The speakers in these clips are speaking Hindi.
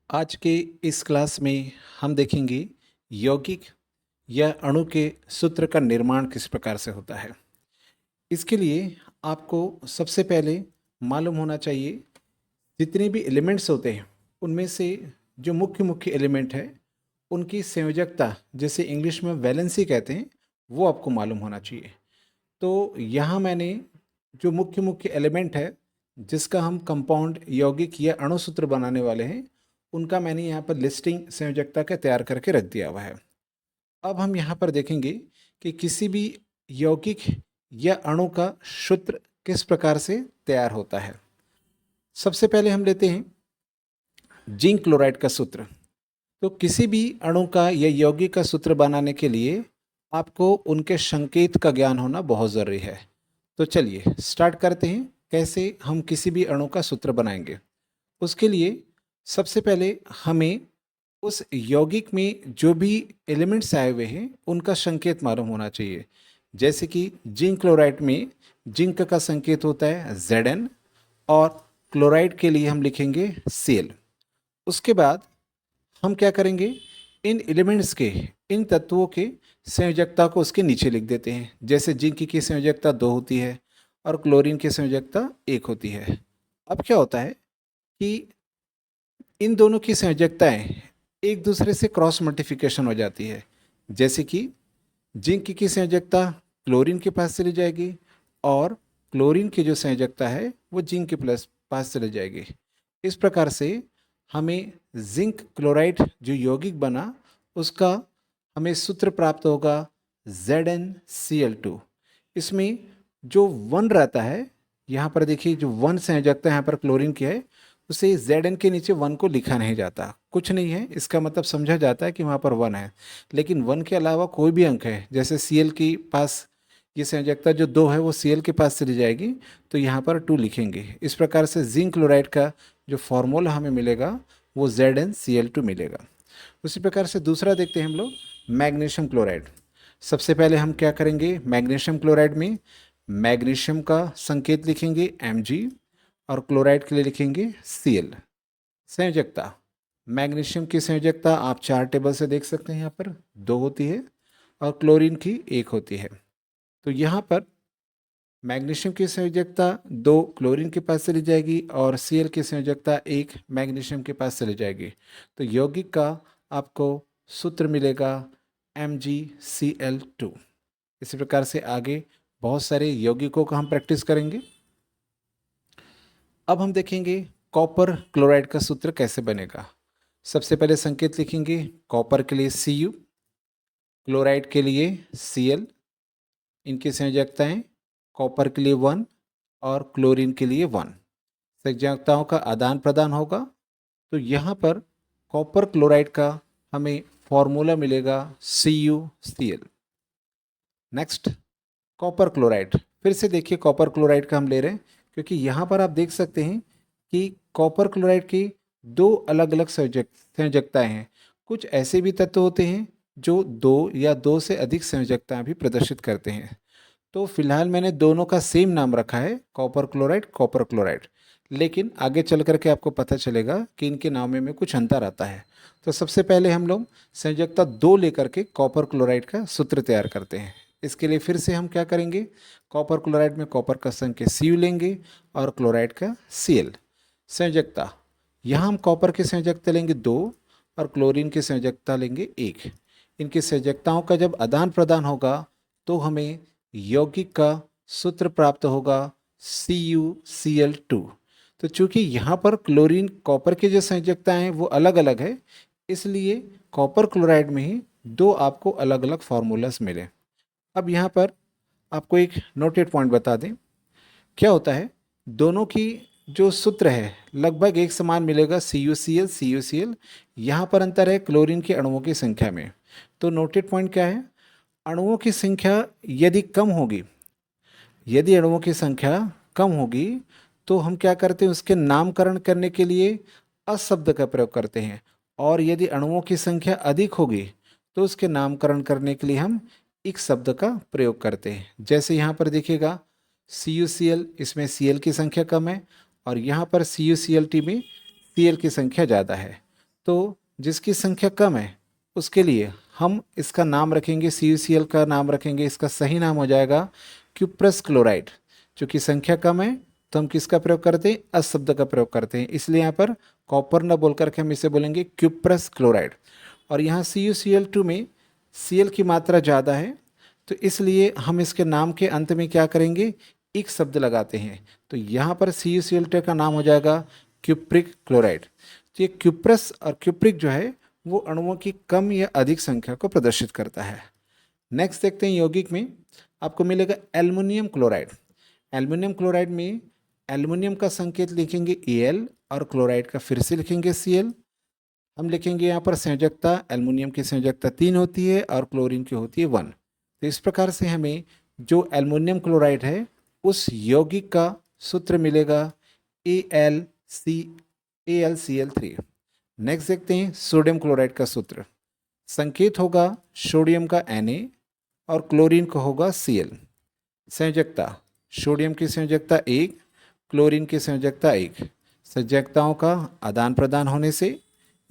आज के इस क्लास में हम देखेंगे यौगिक या अणु के सूत्र का निर्माण किस प्रकार से होता है। इसके लिए आपको सबसे पहले मालूम होना चाहिए जितने भी एलिमेंट्स होते हैं उनमें से जो मुख्य मुख्य एलिमेंट है उनकी संयोजकता, जैसे इंग्लिश में वैलेंसी कहते हैं, वो आपको मालूम होना चाहिए। तो यहाँ मैंने जो मुख्य मुख्य एलिमेंट है जिसका हम कंपाउंड यौगिक या अणु सूत्र बनाने वाले हैं उनका मैंने यहाँ पर लिस्टिंग संयोजकता का तैयार करके रख दिया हुआ है। अब हम यहाँ पर देखेंगे कि किसी भी यौगिक या अणु का सूत्र किस प्रकार से तैयार होता है। सबसे पहले हम लेते हैं जिंक क्लोराइड का सूत्र। तो किसी भी अणु का या यौगिक का सूत्र बनाने के लिए आपको उनके संकेत का ज्ञान होना बहुत ज़रूरी है। तो चलिए स्टार्ट करते हैं कैसे हम किसी भी अणु का सूत्र बनाएंगे। उसके लिए सबसे पहले हमें उस यौगिक में जो भी एलिमेंट्स आए हुए हैं उनका संकेत मालूम होना चाहिए। जैसे कि जिंक क्लोराइड में जिंक का संकेत होता है Zn और क्लोराइड के लिए हम लिखेंगे Cl। उसके बाद हम क्या करेंगे, इन एलिमेंट्स के, इन तत्वों के संयोजकता को उसके नीचे लिख देते हैं। जैसे जिंक की संयोजकता 2 होती है और क्लोरीन की संयोजकता 1 होती है। अब क्या होता है कि इन दोनों की संयोजकताएं एक दूसरे से क्रॉस मल्टीप्लिकेशन हो जाती है। जैसे कि जिंक की संयोजकता क्लोरीन के पास चली जाएगी और क्लोरीन की जो संयोजकता है वो जिंक के प्लस पास चली जाएगी। इस प्रकार से हमें जिंक क्लोराइड जो यौगिक बना उसका हमें सूत्र प्राप्त होगा ZnCl2। इसमें जो 1 रहता है, यहाँ पर देखिए जो 1 संयोजकता यहाँ पर क्लोरीन की है उसे Zn के नीचे 1 को लिखा नहीं जाता। कुछ नहीं है, इसका मतलब समझा जाता है कि वहाँ पर 1 है। लेकिन 1 के अलावा कोई भी अंक है, जैसे Cl के पास ये संयोजकता जो 2 है वो Cl के पास चली जाएगी तो यहाँ पर 2 लिखेंगे। इस प्रकार से जिंक क्लोराइड का जो फॉर्मूला हमें मिलेगा वो ZnCl2 मिलेगा। उसी प्रकार से दूसरा देखते हैं हम लोग मैग्नीशियम क्लोराइड। सबसे पहले हम क्या करेंगे, मैग्नीशियम क्लोराइड में मैग्नीशियम का संकेत लिखेंगे Mg और क्लोराइड के लिए लिखेंगे Cl। संयोजकता, मैग्नीशियम की संयोजकता आप 4 टेबल से देख सकते हैं, यहाँ पर 2 होती है और क्लोरीन की 1 होती है। तो यहाँ पर मैग्नीशियम की संयोजकता 2 क्लोरीन के पास चली जाएगी और Cl की संयोजकता 1 मैग्नीशियम के पास चली जाएगी। तो यौगिक का आपको सूत्र मिलेगा MgCl2। इसी प्रकार से आगे बहुत सारे यौगिकों का हम प्रैक्टिस करेंगे। अब हम देखेंगे कॉपर क्लोराइड का सूत्र कैसे बनेगा। सबसे पहले संकेत लिखेंगे कॉपर के लिए Cu, क्लोराइड के लिए Cl। इनकी संयोजकताएं कॉपर के लिए 1 और क्लोरीन के लिए 1। संयोजकताओं का आदान प्रदान होगा तो यहाँ पर कॉपर क्लोराइड का हमें फॉर्मूला मिलेगा CuCl। नेक्स्ट कॉपर क्लोराइड, फिर से देखिए कॉपर क्लोराइड का हम ले रहे हैं क्योंकि यहाँ पर आप देख सकते हैं कि कॉपर क्लोराइड की 2 अलग अलग संयोजकताएं हैं। कुछ ऐसे भी तत्व होते हैं जो 2 या 2 से अधिक संयोजकताएं भी प्रदर्शित करते हैं। तो फिलहाल मैंने दोनों का सेम नाम रखा है, कॉपर क्लोराइड, लेकिन आगे चल करके आपको पता चलेगा कि इनके नामों में कुछ अंतर आता है। तो सबसे पहले हम लोग संयोजकता 2 लेकर के कॉपर क्लोराइड का सूत्र तैयार करते हैं। इसके लिए फिर से हम क्या करेंगे, कॉपर क्लोराइड में कॉपर का संकेत Cu लेंगे और क्लोराइड का Cl। संयोजकता, यहाँ हम कॉपर की संयोजकता लेंगे 2 और क्लोरीन की संयोजकता लेंगे 1। इनकी संयोजकताओं का जब आदान प्रदान होगा तो हमें यौगिक का सूत्र प्राप्त होगा CuCl2। तो चूंकि यहाँ पर क्लोरीन कॉपर की जो संयोजकताएं हैं वो अलग अलग है, इसलिए कॉपर क्लोराइड में ही 2 आपको अलग अलग फार्मूलास मिले। अब यहाँ पर आपको एक नोटेड पॉइंट बता दें, क्या होता है, दोनों की जो सूत्र है लगभग एक समान मिलेगा CuCl। यहाँ पर अंतर है क्लोरीन के अणुओं की संख्या में। तो नोटेड पॉइंट क्या है, अणुओं की संख्या यदि कम होगी, यदि अणुओं की संख्या कम होगी तो हम क्या करते हैं, उसके नामकरण करने के लिए अ शब्द का प्रयोग करते हैं, और यदि अणुओं की संख्या अधिक होगी तो उसके नामकरण करने के लिए हम एक शब्द का प्रयोग करते हैं। जैसे यहाँ पर देखिएगा CuCl, इसमें Cl की संख्या कम है और यहाँ पर CuCl2 में Cl की संख्या ज़्यादा है। तो जिसकी संख्या कम है उसके लिए हम इसका नाम रखेंगे, CuCl का नाम रखेंगे, इसका सही नाम हो जाएगा क्यूप्रस क्लोराइड। चूँकि संख्या कम है तो हम किसका प्रयोग करते हैं, अस शब्द का प्रयोग करते हैं, इसलिए यहाँ पर कॉपर न बोल करके हम इसे बोलेंगे क्यूप्रस क्लोराइड। और यहाँ CuCl2 में Cl की मात्रा ज़्यादा है तो इसलिए हम इसके नाम के अंत में क्या करेंगे, एक शब्द लगाते हैं। तो यहाँ पर CuCl2 का नाम हो जाएगा क्यूप्रिक क्लोराइड। तो ये क्यूप्रस और क्यूप्रिक जो है वो अणुओं की कम या अधिक संख्या को प्रदर्शित करता है। नेक्स्ट देखते हैं यौगिक में आपको मिलेगा एल्युमिनियम क्लोराइड। एल्युमिनियम क्लोराइड में एल्युमिनियम का संकेत लिखेंगे Al और क्लोराइड का फिर से लिखेंगे Cl। हम लिखेंगे यहाँ पर संयोजकता, एल्युमिनियम की संयोजकता 3 होती है और क्लोरीन की होती है 1। तो इस प्रकार से हमें जो एल्युमिनियम क्लोराइड है उस यौगिक का सूत्र मिलेगा AlCl3। नेक्स्ट देखते हैं सोडियम क्लोराइड का सूत्र। संकेत होगा सोडियम का Na और क्लोरीन का होगा Cl। संयोजकता, सोडियम की संयोजकता 1, क्लोरीन की संयोजकता 1। संयोजकताओं का आदान प्रदान होने से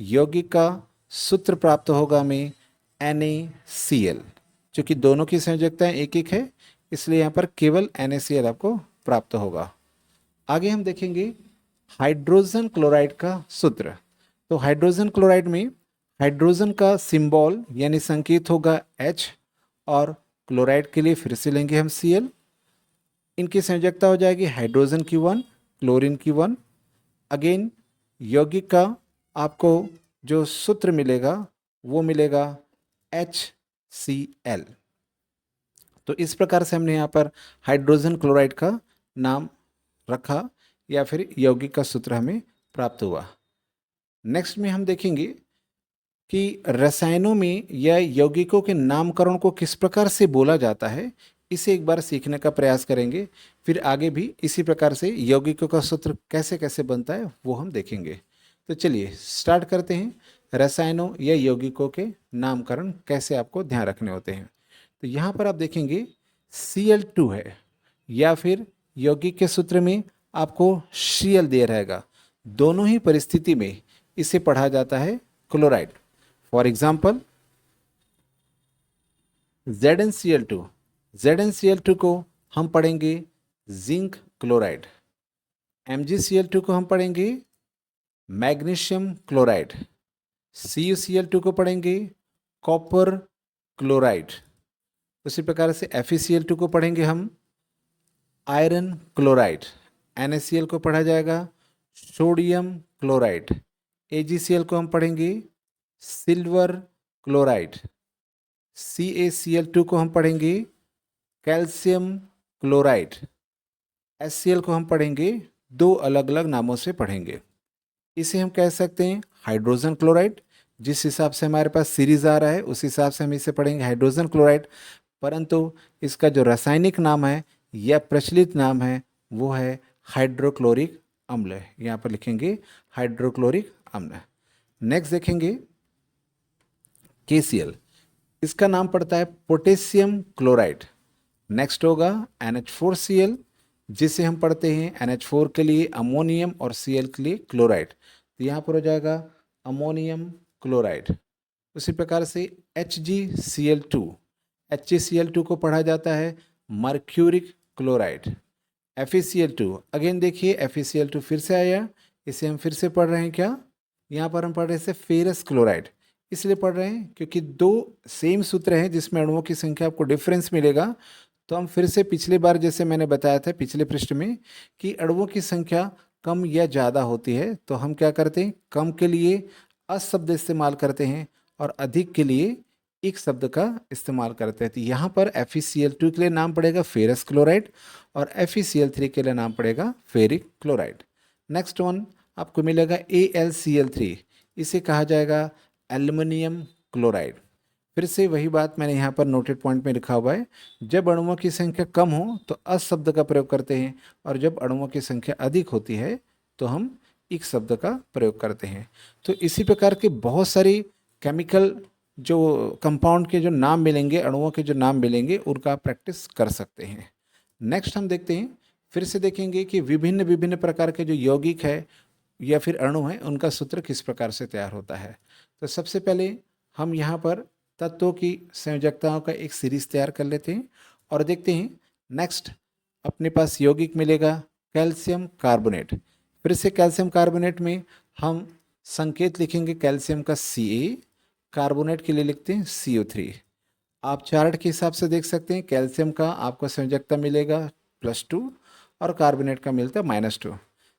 यौगिक का सूत्र प्राप्त होगा हमें NaCl। चूँकि दोनों की संयोजकताएं एक एक है इसलिए यहाँ पर केवल NaCl आपको प्राप्त होगा। आगे हम देखेंगे हाइड्रोजन क्लोराइड का सूत्र। तो हाइड्रोजन क्लोराइड में हाइड्रोजन का सिंबल यानी संकेत होगा H और क्लोराइड के लिए फिर से लेंगे हम Cl। इनकी संयोजकता हो जाएगी हाइड्रोजन की 1, क्लोरीन की 1। अगेन यौगिक का आपको जो सूत्र मिलेगा वो मिलेगा HCl। तो इस प्रकार से हमने यहाँ पर हाइड्रोजन क्लोराइड का नाम रखा या फिर यौगिक का सूत्र हमें प्राप्त हुआ। नेक्स्ट में हम देखेंगे कि रसायनों में या यौगिकों के नामकरण को किस प्रकार से बोला जाता है, इसे एक बार सीखने का प्रयास करेंगे। फिर आगे भी इसी प्रकार से यौगिकों का सूत्र कैसे कैसे बनता है वो हम देखेंगे। तो चलिए स्टार्ट करते हैं, रसायनों या यौगिकों के नामकरण कैसे आपको ध्यान रखने होते हैं। तो यहाँ पर आप देखेंगे Cl2 है या फिर यौगिक के सूत्र में आपको Cl दिया रहेगा। दोनों ही परिस्थिति में इसे पढ़ा जाता है chloride. For example ZnCl2, ZnCl2 को हम पढ़ेंगे जिंक क्लोराइड। MgCl2 को हम पढ़ेंगे मैग्नीशियम क्लोराइड। CuCl2 को पढ़ेंगे कॉपर क्लोराइड। उसी प्रकार से FeCl2 को पढ़ेंगे हम आयरन क्लोराइड। NaCl को पढ़ा जाएगा सोडियम क्लोराइड। AgCl को हम पढ़ेंगे सिल्वर क्लोराइड। CaCl2 को हम पढ़ेंगे कैल्शियम क्लोराइड। HCl को हम पढ़ेंगे दो अलग अलग नामों से पढ़ेंगे। इसे हम कह सकते हैं हाइड्रोजन क्लोराइड। जिस हिसाब से हमारे पास सीरीज आ रहा है उस हिसाब से हम इसे पढ़ेंगे हाइड्रोजन क्लोराइड, परंतु इसका जो रासायनिक नाम है या प्रचलित नाम है वो है हाइड्रोक्लोरिक अम्ल। यहाँ पर लिखेंगे हाइड्रोक्लोरिक अम्ल। नेक्स्ट देखेंगे KCl, इसका नाम पड़ता है पोटेशियम क्लोराइड। नेक्स्ट होगा NH4Cl, जिसे हम पढ़ते हैं NH4 के लिए अमोनियम और Cl के लिए क्लोराइड। तो यहाँ पर हो जाएगा अमोनियम क्लोराइड। उसी प्रकार से HgCl2, HgCl2 को पढ़ा जाता है मर्क्यूरिक क्लोराइड। FeCl2, अगेन देखिए FeCl2 फिर से आया, इसे हम फिर से पढ़ रहे हैं क्या, यहाँ पर हम पढ़ रहे हैं फेरस क्लोराइड। इसलिए पढ़ रहे हैं क्योंकि दो सेम सूत्र हैं जिसमें अणुओं की संख्या आपको डिफरेंस मिलेगा। तो हम फिर से पिछले बार जैसे मैंने बताया था पिछले पृष्ठ में कि अणुओं की संख्या कम या ज़्यादा होती है तो हम क्या करते हैं, कम के लिए अस शब्द इस्तेमाल करते हैं और अधिक के लिए एक शब्द का इस्तेमाल करते हैं। तो यहाँ पर FeCl2 के लिए नाम पड़ेगा फेरस क्लोराइड और FeCl3 के लिए नाम पड़ेगा फेरिक क्लोराइड। नेक्स्ट वन आपको मिलेगा AlCl3, इसे कहा जाएगा एल्युमिनियम क्लोराइड। फिर से वही बात मैंने यहाँ पर नोटेड पॉइंट में लिखा हुआ है, जब अणुओं की संख्या कम हो तो अस शब्द का प्रयोग करते हैं और जब अणुओं की संख्या अधिक होती है तो हम एक शब्द का प्रयोग करते हैं। तो इसी प्रकार के बहुत सारी केमिकल जो कंपाउंड के जो नाम मिलेंगे, अणुओं के जो नाम मिलेंगे, उनका आप प्रैक्टिस कर सकते हैं। नेक्स्ट हम देखते हैं, फिर से देखेंगे कि विभिन्न विभिन्न प्रकार के जो यौगिक है या फिर अणु हैं उनका सूत्र किस प्रकार से तैयार होता है। तो सबसे पहले हम यहाँ पर तत्वों की संयोजकताओं का एक सीरीज तैयार कर लेते हैं और देखते हैं। नेक्स्ट अपने पास यौगिक मिलेगा कैल्शियम कार्बोनेट। फिर से कैल्शियम कार्बोनेट में हम संकेत लिखेंगे कैल्शियम का Ca, कार्बोनेट के लिए लिखते हैं CO3। आप चार्ट के हिसाब से देख सकते हैं कैल्शियम का आपको संयोजकता मिलेगा +2 और कार्बोनेट का मिलता है -2।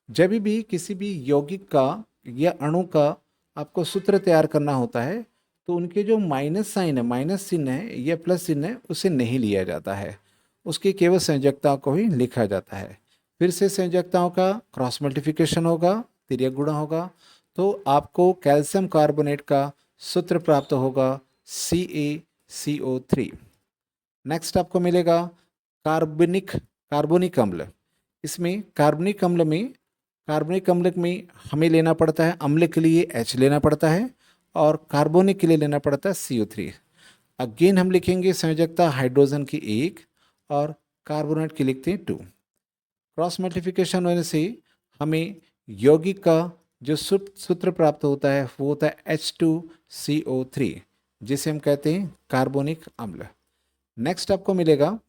जब भी किसी भी यौगिक का या अणु का आपको सूत्र तैयार करना होता है तो उनके जो माइनस साइन है, माइनस चिन्ह है या प्लस चिन्ह है, उसे नहीं लिया जाता है, उसकी केवल संयोजकताओं को ही लिखा जाता है। फिर से संयोजकताओं का क्रॉस मल्टीप्लिकेशन होगा, तिर्यक गुणा होगा, तो आपको कैल्शियम कार्बोनेट का सूत्र प्राप्त होगा CaCO3। नेक्स्ट आपको मिलेगा कार्बोनिक अम्ल। इसमें कार्बनिक अम्ल में हमें लेना पड़ता है, अम्ल के लिए H लेना पड़ता है और कार्बोनिक के लिए लेना पड़ता है CO3। अगेन हम लिखेंगे संयोजकता हाइड्रोजन की 1 और कार्बोनेट की लिखते हैं 2। क्रॉस मल्टीप्लिकेशन होने से हमें यौगिक का जो सूत्र प्राप्त होता है वो होता है H2CO3, जिसे हम कहते हैं कार्बोनिक अम्ल। नेक्स्ट आपको मिलेगा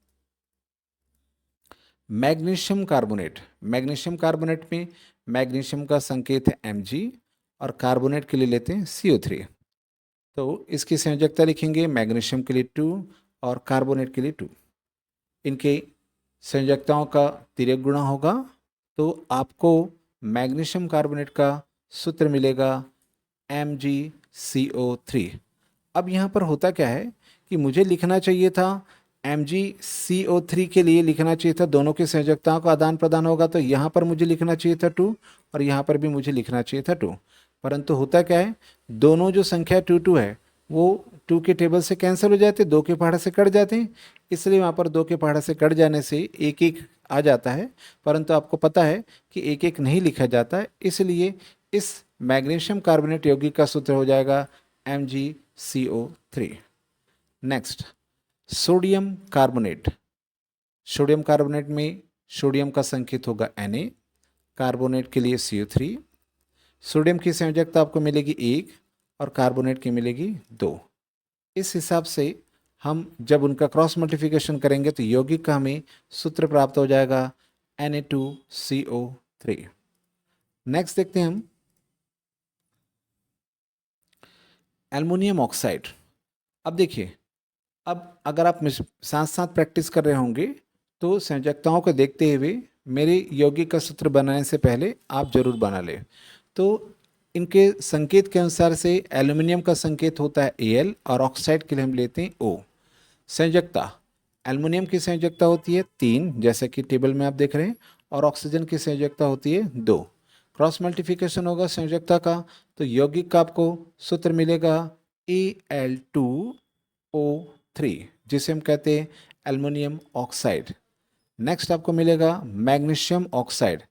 मैग्नीशियम कार्बोनेट। मैग्नीशियम कार्बोनेट में मैग्नीशियम का संकेत है Mg और कार्बोनेट के लिए लेते हैं CO3। तो इसकी संयोजकता लिखेंगे मैग्नीशियम के लिए 2 और कार्बोनेट के लिए 2। इनके संयोजकताओं का तिर्यक गुणा होगा तो आपको मैग्नीशियम कार्बोनेट का सूत्र मिलेगा MgCO3। अब यहाँ पर होता क्या है कि मुझे लिखना चाहिए था MgCO3 के लिए लिखना चाहिए था, दोनों की संयोजकताओं का आदान प्रदान होगा तो यहाँ पर मुझे लिखना चाहिए था 2 और यहाँ पर भी मुझे लिखना चाहिए था 2। परंतु होता क्या है, दोनों जो संख्या 2 है वो 2 के टेबल से कैंसिल हो जाते हैं, 2 के पहाड़ा से कट जाते हैं, इसलिए वहाँ पर 2 के पहाड़ा से कट जाने से एक एक आ जाता है। परंतु आपको पता है कि एक एक नहीं लिखा जाता है, इसलिए इस मैग्नीशियम कार्बोनेट यौगिक का सूत्र हो जाएगा MgCO3। Next sodium carbonate. Sodium carbonate में सोडियम का संकेत होगा Na, कार्बोनेट के लिए CO3। सोडियम की संयोजकता आपको मिलेगी 1 और कार्बोनेट की मिलेगी 2। इस हिसाब से हम जब उनका क्रॉस मल्टीप्लिकेशन करेंगे तो यौगिक का हमें सूत्र प्राप्त हो जाएगा Na2CO3। नेक्स्ट देखते हैं हम एल्युमिनियम ऑक्साइड। अब देखिए, अब अगर आप साथ साथ प्रैक्टिस कर रहे होंगे तो संयोजकताओं को देखते हुए मेरे यौगिक का सूत्र बनाने से पहले आप जरूर बना लें। तो इनके संकेत के अनुसार से एल्युमिनियम का संकेत होता है Al और ऑक्साइड के लिए हम लेते हैं O। संयोजकता एल्युमिनियम की संयोजकता होती है 3, जैसे कि टेबल में आप देख रहे हैं, और ऑक्सीजन की संयोजकता होती है 2। क्रॉस मल्टीप्लिकेशन होगा संयोजकता का तो यौगिक का आपको सूत्र मिलेगा Al2O3, जिसे हम कहते हैं एल्युमिनियम ऑक्साइड। नेक्स्ट आपको मिलेगा मैग्नीशियम ऑक्साइड।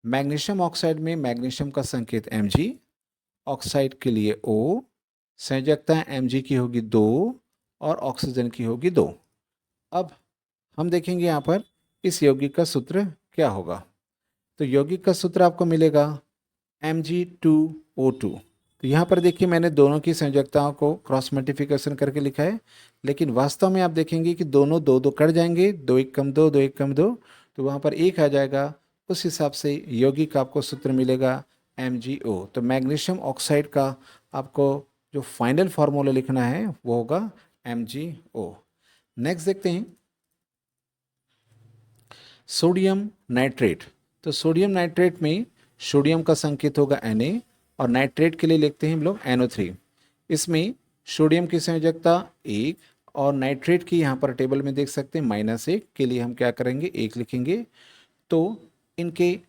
मैग्नीशियम ऑक्साइड में मैग्नीशियम का संकेत Mg, ऑक्साइड के लिए O, संयोजकता Mg की होगी 2 और ऑक्सीजन की होगी 2। अब हम देखेंगे यहाँ पर इस यौगिक का सूत्र क्या होगा। तो यौगिक का सूत्र आपको मिलेगा Mg2O2। तो यहाँ पर देखिए मैंने दोनों की संयोजकताओं को क्रॉस मल्टीप्लिकेशन करके लिखा है, लेकिन वास्तव में आप देखेंगे कि दोनों 2 कट जाएंगे, 2 1 कम 2, 2 1 कम 2, तो वहाँ पर 1 आ जाएगा। उस हिसाब से यौगिक का आपको सूत्र मिलेगा MgO। तो मैग्नीशियम ऑक्साइड का आपको जो फाइनल फार्मूला लिखना है वो होगा MgO। नेक्स्ट देखते हैं सोडियम नाइट्रेट। तो सोडियम नाइट्रेट में सोडियम का संकेत होगा Na और नाइट्रेट के लिए लिखते हैं हम लोग NO3। इसमें सोडियम की संयोजकता 1 और नाइट्रेट की यहाँ पर टेबल में देख सकते हैं -1 के लिए हम क्या करेंगे 1 लिखेंगे। तो इनके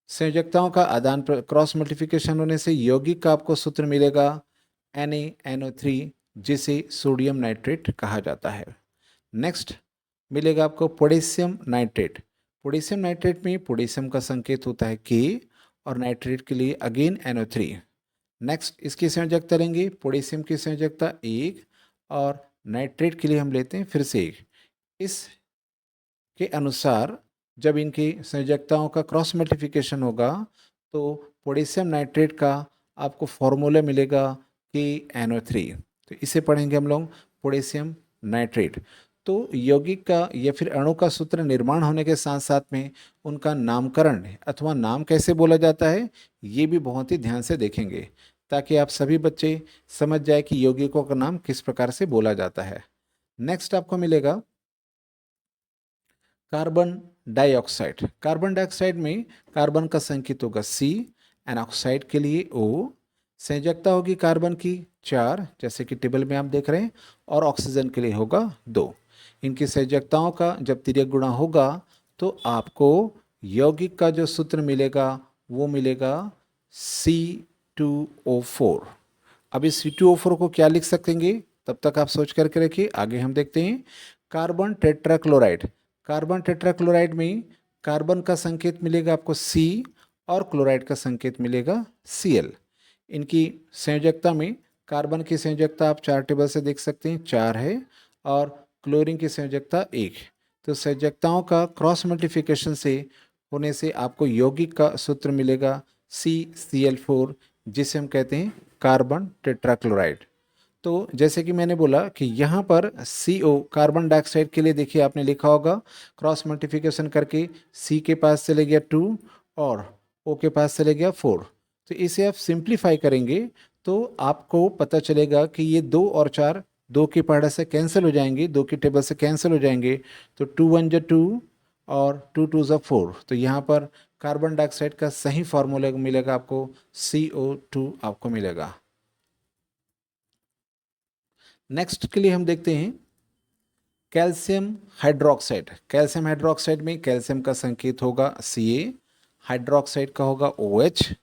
संयोजकताओं का आदान क्रॉस मल्टीप्लिकेशन होने से यौगिक का आपको सूत्र मिलेगा NaNO3, जिसे सोडियम नाइट्रेट कहा जाता है। नेक्स्ट मिलेगा आपको पोटेशियम नाइट्रेट। पोटेशियम नाइट्रेट में पोटेशियम का संकेत होता है K और नाइट्रेट के लिए अगेन NO3। नेक्स्ट इसकी संयोजकता लेंगे, पोटेशियम की संयोजकता 1 और नाइट्रेट के लिए हम लेते हैं फिर से 1। इस के अनुसार जब इनकी संयोजकताओं का क्रॉस मल्टीप्लिकेशन होगा तो पोटेशियम नाइट्रेट का आपको फॉर्मूला मिलेगा KNO3। तो इसे पढ़ेंगे हम लोग पोटेशियम नाइट्रेट। तो यौगिक का या फिर अणु का सूत्र निर्माण होने के साथ साथ में उनका नामकरण अथवा नाम कैसे बोला जाता है ये भी बहुत ही ध्यान से देखेंगे, ताकि आप सभी बच्चे समझ जाए कि यौगिकों का नाम किस प्रकार से बोला जाता है। नेक्स्ट आपको मिलेगा कार्बन डाइऑक्साइड। कार्बन डाइऑक्साइड में कार्बन का संकेत होगा C, एनऑक्साइड के लिए O, संयोजकता होगी कार्बन की 4 जैसे कि टेबल में आप देख रहे हैं, और ऑक्सीजन के लिए होगा 2। इनकी संयोजकताओं का जब तिर्यक गुणा होगा तो आपको यौगिक का जो सूत्र मिलेगा वो मिलेगा C2O4। अब इस C2O4 को क्या लिख सकेंगे तब तक आप सोच करके रखिए, आगे हम देखते हैं। Carbon tetrachloride. कार्बन टेट्राक्लोराइड में कार्बन का संकेत मिलेगा आपको C और क्लोराइड का संकेत मिलेगा Cl। इनकी संयोजकता में कार्बन की संयोजकता आप 4 टेबल से देख सकते हैं 4 है, और क्लोरीन की संयोजकता 1। तो संयोजकताओं का क्रॉस मल्टीप्लिकेशन से होने से आपको यौगिक का सूत्र मिलेगा CCl4, जिसे हम कहते हैं कार्बन टेट्राक्लोराइड। तो जैसे कि मैंने बोला कि यहाँ पर CO कार्बन डाइऑक्साइड के लिए देखिए आपने लिखा होगा क्रॉस मल्टीप्लिकेशन करके C के पास चले गया 2 और O के पास चले गया 4। तो इसे आप सिंप्लीफाई करेंगे तो आपको पता चलेगा कि ये 2 और 4 2 की पहाड़ा से कैंसिल हो जाएंगे, 2 की टेबल से कैंसिल हो जाएंगे, तो 2 1 जा 2 और 2 2 जा 4। तो यहाँ पर कार्बन डाइऑक्साइड का सही फॉर्मूला मिलेगा आपको CO2 आपको मिलेगा। नेक्स्ट के लिए हम देखते हैं कैल्शियम हाइड्रोक्साइड। कैल्शियम हाइड्रोक्साइड में कैल्शियम का संकेत होगा Ca, हाइड्रोक्साइड का होगा OH,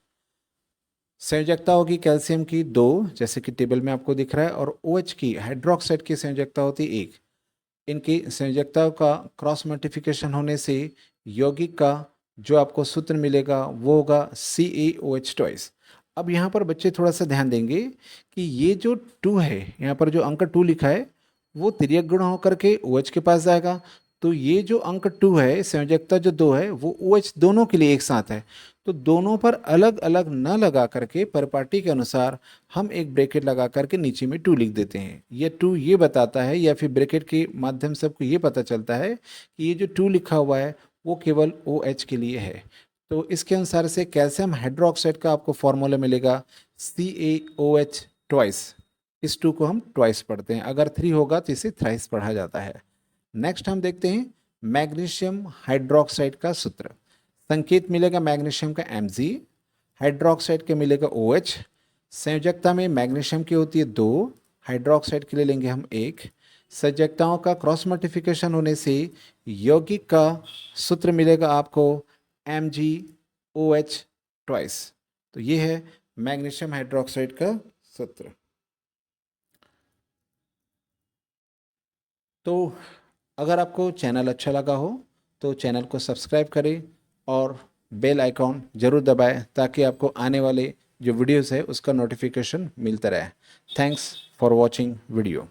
संयोजकता होगी कैल्शियम की 2 जैसे कि टेबल में आपको दिख रहा है, और OH की हाइड्रोक्साइड की संयोजकता होती 1। इनकी संयोजकताओं का क्रॉस मल्टीप्लिकेशन होने से यौगिक का जो आपको सूत्र मिलेगा वो होगा CaOH2। अब यहाँ पर बच्चे थोड़ा सा ध्यान देंगे कि ये जो 2 है, यहाँ पर जो अंक 2 लिखा है वो तिर्यक गुणा होकर के OH के पास जाएगा। तो ये जो अंक 2 है, संयोजकता जो 2 है, वो OH दोनों के लिए एक साथ है। तो दोनों पर अलग अलग न लगा करके परिपाटी के अनुसार हम एक ब्रैकेट लगा करके नीचे में 2 लिख देते हैं। ये 2 ये बताता है, या फिर ब्रैकेट के माध्यम से आपको ये पता चलता है कि ये जो 2 लिखा हुआ है वो केवल OH के लिए है। तो इसके अनुसार से कैल्शियम हाइड्रोक्साइड का आपको फॉर्मूला मिलेगा CaOH2। इस 2 को हम ट्वाइस पढ़ते हैं, अगर 3 होगा तो इसे थ्राइस पढ़ा जाता है। नेक्स्ट हम देखते हैं मैग्नीशियम हाइड्रोक्साइड का सूत्र। संकेत मिलेगा मैग्नीशियम का Mg, हाइड्रोक्साइड के मिलेगा OH। संयोजकता में मैग्नीशियम की होती है 2, हाइड्रोक्साइड के लिए लेंगे हम 1। संयोजकताओं का क्रॉस मल्टीप्लिकेशन होने से यौगिक का सूत्र मिलेगा आपको MgOH2। तो ये है मैग्नीशियम हाइड्रोक्साइड का सूत्र। तो अगर आपको चैनल अच्छा लगा हो तो चैनल को सब्सक्राइब करें और बेल आइकॉन ज़रूर दबाएं, ताकि आपको आने वाले जो वीडियोस है उसका नोटिफिकेशन मिलता रहे। Thanks for watching video.